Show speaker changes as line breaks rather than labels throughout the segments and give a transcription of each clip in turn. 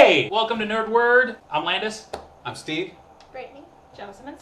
Hey! Welcome to Nerd Word. I'm Landis.
I'm Steve.
Brittany.
Gemma Simmons.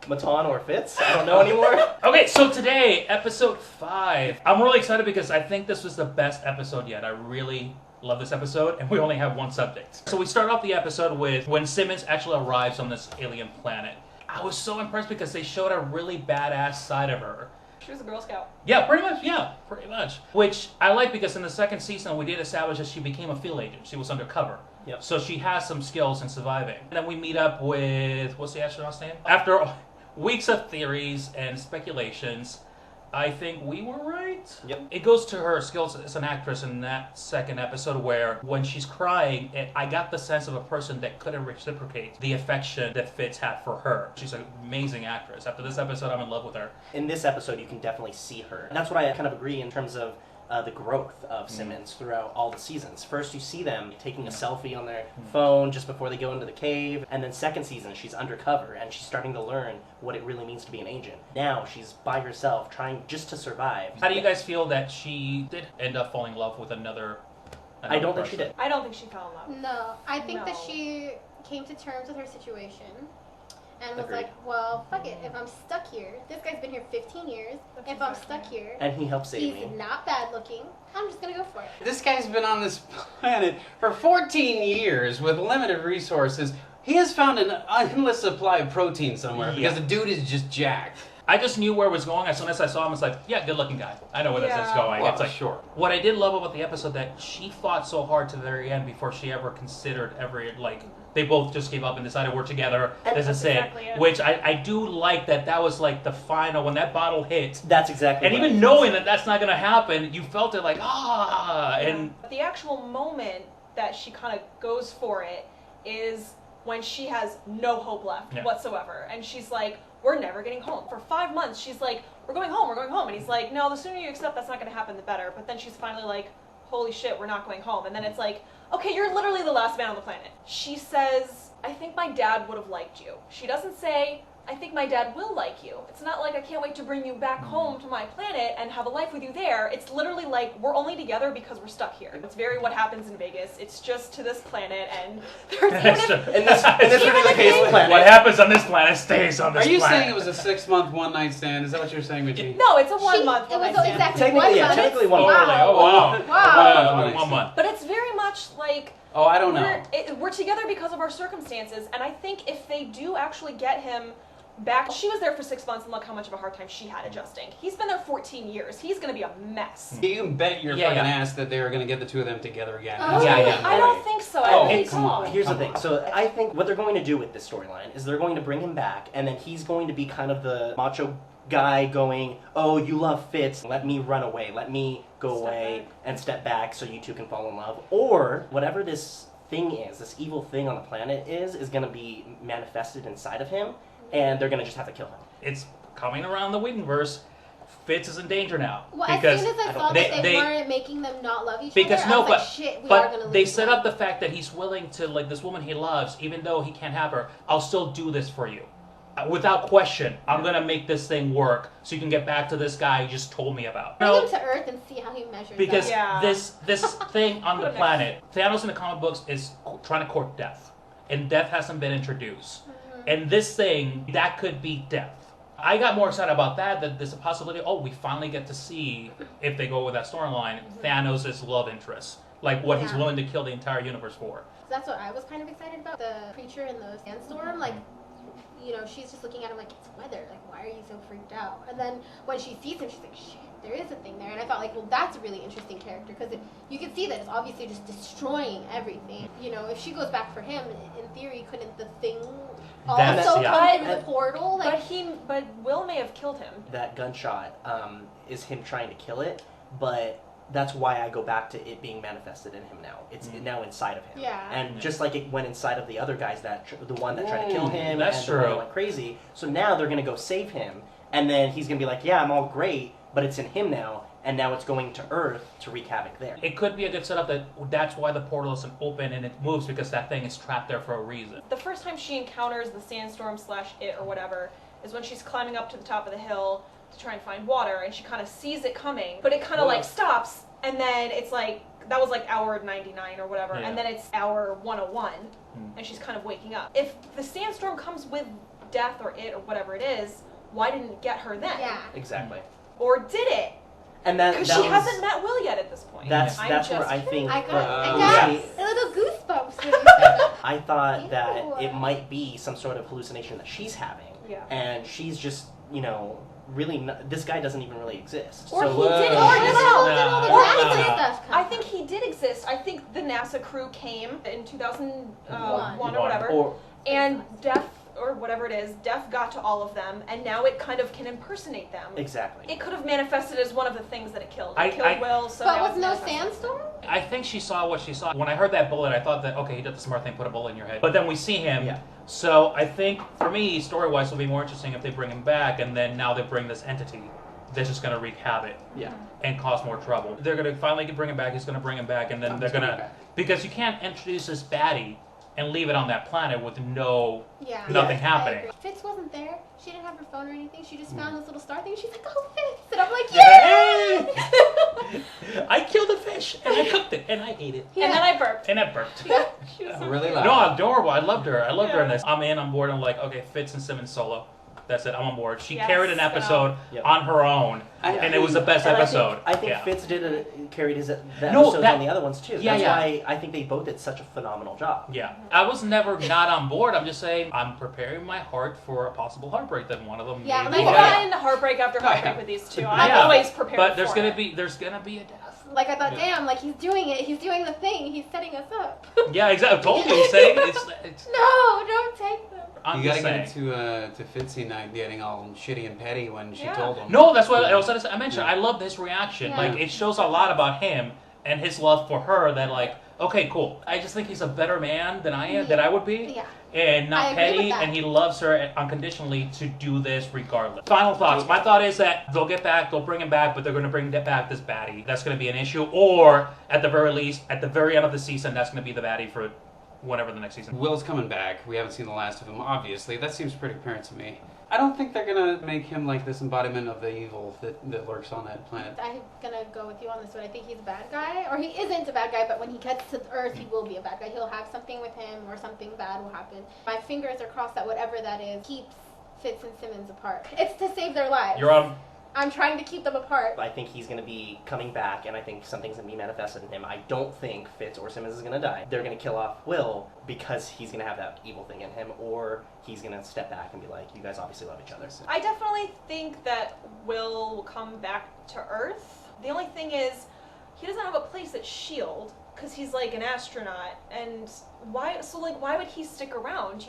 Matan or Fitz? I don't know anymore.
Okay, so today, episode 5. I'm really excited because I think this was the best episode yet. I really love this episode, and we only have one subject. So we start off the episode with when Simmons actually arrives on this alien planet. I was so impressed because they showed a really badass side of her.
She was a Girl Scout.
Yeah, pretty much. Which I like because in the second season we did establish that she became a field agent. She was undercover.
Yep.
So she has some skills in surviving. And then we meet up with, what's the astronaut's name? After weeks of theories and speculations, I think we were right.
Yep.
It goes to her skills as an actress in that second episode where when she's crying, I got the sense of a person that couldn't reciprocate the affection that Fitz had for her. She's an amazing actress. After this episode, I'm in love with her.
In this episode, you can definitely see her. And that's what I kind of agree in terms of the growth of Simmons throughout all the seasons. First, you see them taking a selfie on their phone just before they go into the cave. And then second season, she's undercover and she's starting to learn what it really means to be an agent. Now, she's by herself trying just to survive.
How do you guys feel that she did end up falling in love with another
I don't think
person?
she did.
I don't think she fell in love.
No, I think that
No.
she came to terms with her situation and was
Agreed.
like, well, fuck it. If I'm stuck here, this guy's been here 15 years.
That's
If I'm
exactly
stuck here,
And he helped save
he's
me.
not bad looking. I'm just gonna go for it.
This guy's been on this planet for 14 years with limited resources. He has found an endless supply of protein somewhere because the dude is just jacked.
I just knew where it was going. As soon as I saw him, it's like, yeah, good looking guy. I know where this is
Yeah.
going.
Well,
It's like,
sure.
what I did love about the episode that she fought so hard to the very end before she ever considered they both just gave up and decided we're together.
And
This is
that's exactly it.
Which I do like that was like the final, when that bottle hit.
That's exactly
And
what
even
I
knowing that that's not going to happen, you felt it like, and
But the actual moment that she kind of goes for it is when she has no hope left whatsoever. And she's like, we're never getting home. For 5 months, she's like, we're going home. And he's like, no, the sooner you accept that's not going to happen, the better. But then she's finally like, holy shit, we're not going home. And then it's like, okay, you're literally the last man on the planet. She says, I think my dad would have liked you. She doesn't say, I think my dad will like you. It's not like I can't wait to bring you back home to my planet and have a life with you there. It's literally like we're only together because we're stuck here. It's very what happens in Vegas. It's just to this planet, and there's
In this particular case, planet.
what happens on this planet stays on this
Are you
planet.
saying it was a 6-month one-night stand? Is that what you're saying, Richie?
no, it's a 1 month.
It was
one-night stand.
exactly
Technically,
1
yeah,
month.
technically 1
Oh,
month.
really? Oh, wow.
Wow.
1 month.
But it's very much like
Oh, I don't know.
we're together because of our circumstances, and I think if they do actually get him back, she was there for 6 months, and look how much of a hard time she had adjusting. He's been there 14 years. He's gonna be a mess.
You can bet your
Yeah,
fucking
yeah.
ass that they are going to get the two of them together again.
Oh,
Yeah.
I don't think so. I
Oh,
don't think
come on.
Here's the thing. So I think what they're going to do with this storyline is they're going to bring him back, and then he's going to be kind of the macho guy going, oh, you love Fitz, let me run away, let me go
Step
away
back.
and step back so you two can fall in love. Or whatever this thing is, this evil thing on the planet is going to be manifested inside of him, and they're going to just have to kill him.
It's coming around the Whedonverse. Fitz is in danger now.
Well,
because
as soon as I saw
they-
that
they-
weren't making them not love each
Because
other,
no,
I was
but
like, shit, we are gonna lose
they set
them.
up the fact that he's willing to, like, this woman he loves, even though he can't have her, I'll still do this for you. Without question, I'm gonna make this thing work so you can get back to this guy you just told me about.
Bring him to Earth and see how he measures
Because
up.
Yeah.
this thing on the
Put him
planet, Thanos in the comic books is trying to court death, and death hasn't been introduced. And this thing, that could be death. I got more excited about that there's a possibility, we finally get to see, if they go with that storyline, Thanos' love interest. Like what he's
Yeah.
willing to kill the entire universe for.
So that's what I was kind of excited about. The creature in the sandstorm, like, she's just looking at him like, it's weather. Like, why are you so freaked out? And then when she sees him, she's like, shit, there is a thing there. And I felt like, well, that's a really interesting character because you can see that it's obviously just destroying everything. If she goes back for him, in theory, couldn't the thing
That's-
also
yeah.
come through the portal? Like,
But Will may have killed him.
That gunshot is him trying to kill it, but that's why I go back to it being manifested in him now. It's now inside of him.
Yeah.
And just like it went inside of the other guys, the one that tried to kill him,
That's
and the one that
true.
went crazy. So now they're going to go save him, and then he's going to be like, yeah, I'm all great, but it's in him now, and now it's going to Earth to wreak havoc there.
It could be a good setup that's why the portal isn't open and it moves because that thing is trapped there for a reason.
The first time she encounters the sandstorm / it or whatever is when she's climbing up to the top of the hill to try and find water, and she kind of sees it coming, but it kind of like stops, and then it's like that was like hour 99 or whatever,
Yeah.
and then it's hour 101, and she's kind of waking up. If the sandstorm comes with death or it or whatever it is, why didn't it get her then?
Yeah.
Exactly.
Or did it?
And that
Because
that
she
was,
hasn't met Will yet at this point.
That's
I'm
where
just
I think.
I got
Lucy-
a little goosebumps when you said that.
I thought that
Ew.
it might be some sort of hallucination that she's having,
Yeah.
and she's just, really. This guy doesn't even really exist.
Or
so
he did
Or
exist.
did all the
No,
NASA
no.
stuff come
I think he did exist. I think the NASA crew came in 2001
One.
or whatever,
Or
and Death or whatever it is, Death got to all of them, and now it kind of can impersonate them.
exactly.
It could have manifested as one of the things that it killed. It
I-
killed
I-
Will, so
But
now
with
it's
no
manifested.
sandstorm?
I think she saw what she saw. When I heard that bullet, I thought that, okay, he did the smart thing, put a bullet in your head. But then we see him.
Yeah.
So I think, for me, story-wise, it'll be more interesting if they bring him back, and then now they bring this entity that's just going to wreak havoc
Yeah.
and cause more trouble. They're going to finally bring him back, he's going to bring him back, and then they're going to... Because you can't introduce this baddie and leave it on that planet with
Yeah.
nothing
I
happening.
agree. Fitz wasn't there. She didn't have her phone or anything. She just found this little star thing. She's like, oh, Fitz. And I'm like, yeah!
I killed a fish, and I cooked it, and I ate it.
And then I burped.
And it burped.
She was so
Really
cute.
loud.
No, adorable. I loved her. I loved her in
Yeah.
this. I'm in, I'm bored. I'm like, okay, Fitz and Simmons solo. That's it. I'm on board. She
Yes,
carried an
go.
episode
Yep.
on her own, and it was the best
And
episode.
I think
yeah.
Fitz carried the
No,
episodes
that-
on the other ones too.
Yeah,
That's
yeah.
why I think they both did such a phenomenal job.
Yeah, I was never not on board. I'm just saying I'm preparing my heart for a possible heartbreak that one of them.
Yeah,
may
like
die.
I-
Gotten heartbreak after heartbreak
Yeah.
with these two.
Yeah.
I'm always prepared
But there's
for
gonna
it.
be a death.
Like, I thought,
Yeah.
damn, like, he's doing it. He's doing the thing. He's setting us up.
Yeah, exactly. I told you. It's
No, don't take them.
I'm
You
just
gotta
saying.
get to Fitzy not getting all shitty and petty when she
Yeah.
told him.
No, that's what I mentioned.
Yeah.
I love his reaction.
Yeah.
Like, it shows a lot about him and his love for her that, like, okay, cool. I just think he's a better man than I am, that I would be.
Yeah.
And
I
not
agree with
petty,
that.
and he loves her unconditionally to do this regardless. Final thoughts. My thought is that they'll get back, they'll bring him back, but they're going to bring back this baddie. That's going to be an issue. Or, at the very least, at the very end of the season, that's going to be the baddie for whenever the next season.
Will's coming back. We haven't seen the last of him, obviously. That seems pretty apparent to me. I don't think they're gonna make him like this embodiment of the evil that lurks on that planet.
I'm gonna go with you on this one. I think he's a bad guy, or he isn't a bad guy, but when he gets to Earth, he will be a bad guy. He'll have something with him, or something bad will happen. My fingers are crossed that whatever that is keeps Fitz and Simmons apart. It's to save their lives.
You're on.
I'm trying to keep them apart.
I think he's going to be coming back, and I think something's going to be manifested in him. I don't think Fitz or Simmons is going to die. They're going to kill off Will because he's going to have that evil thing in him, or he's going to step back and be like, you guys obviously love each other. So.
I definitely think that Will will come back to Earth. The only thing is, he doesn't have a place at S.H.I.E.L.D. because he's like an astronaut, and why would he stick around,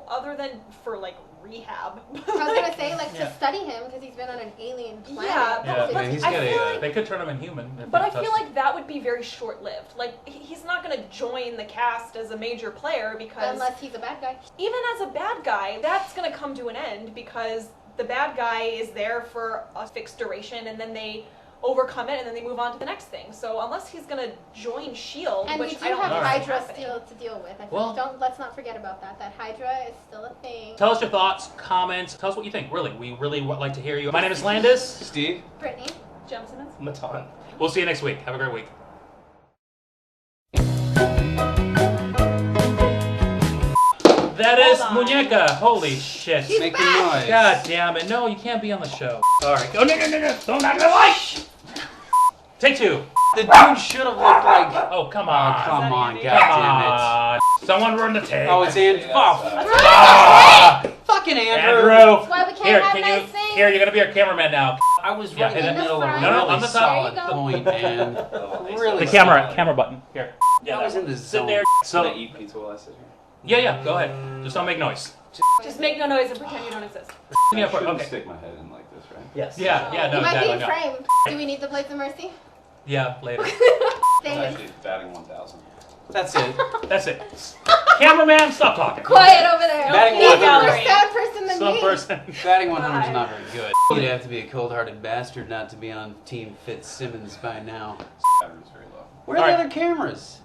other than for like rehab?
I was gonna say, like,
Yeah.
to study him because he's been on an alien planet.
Yeah,
Yeah.
but
Yeah, he's
I
got
feel
a,
like
They could turn him inhuman.
But I feel like that would be very short-lived. Like, he's not going to join the cast as a major player because
Unless he's a bad guy.
even as a bad guy, that's going to come to an end because the bad guy is there for a fixed duration and then they overcome it and then they move on to the next thing. So unless he's going to join S.H.I.E.L.D.,
And we
which
do
I don't
have
know is
Hydra
happening.
still to deal with.
Well-
Let's not forget about that. That Hydra is still a thing.
Tell us your thoughts, comments. Tell us what you think. Really, we really would like to hear you. My name is Landis.
Steve?
Brittany.
Jem Simmons?
Matan.
We'll see you next week. Have a great week. That is
Hold on.
Muñeca. Holy shit.
She's
Making
back!
noise.
God damn it. No, you can't be on the show. Alright. Oh, no. Don't knock the light! Take two.
The dude should have looked like...
Oh, come
Oh,
on.
come on,
Andy?
Come
goddammit.
on. Someone run the tape.
Oh, it's Andrew. Oh,
Ah!
fucking Andrew.
Andrew.
Why we can't
Here,
have
can
nice
you?
things?
Here, you're gonna be our cameraman now.
I was
Yeah,
right
hit
in
it.
the middle of a
No,
no,
really
on the top.
solid
There you go.
point, man. Really
The
solid.
camera button. Here.
I was in the
Sit
zone.
there.
Can I
So,
eat pizza while I sit here?
yeah, go ahead. Just don't make noise.
Just make no noise and pretend you don't exist.
Yeah,
I shouldn't
okay.
stick my head in like this, right?
Yes.
Yeah, no,
You might be
exactly.
in
No.
frame. Do we need the plates of mercy?
Yeah, later.
It's
Thank you.
actually batting 1,000.
That's it.
That's it. Cameraman, stop talking.
Quiet over there.
Batting
He's a
gallery.
more sad person than
Some
me.
person.
Batting 100 is not very good. You'd have to be a cold-hearted bastard not to be on Team Fitzsimmons by now.
Battery's very low.
Where are
All
the
right.
other cameras?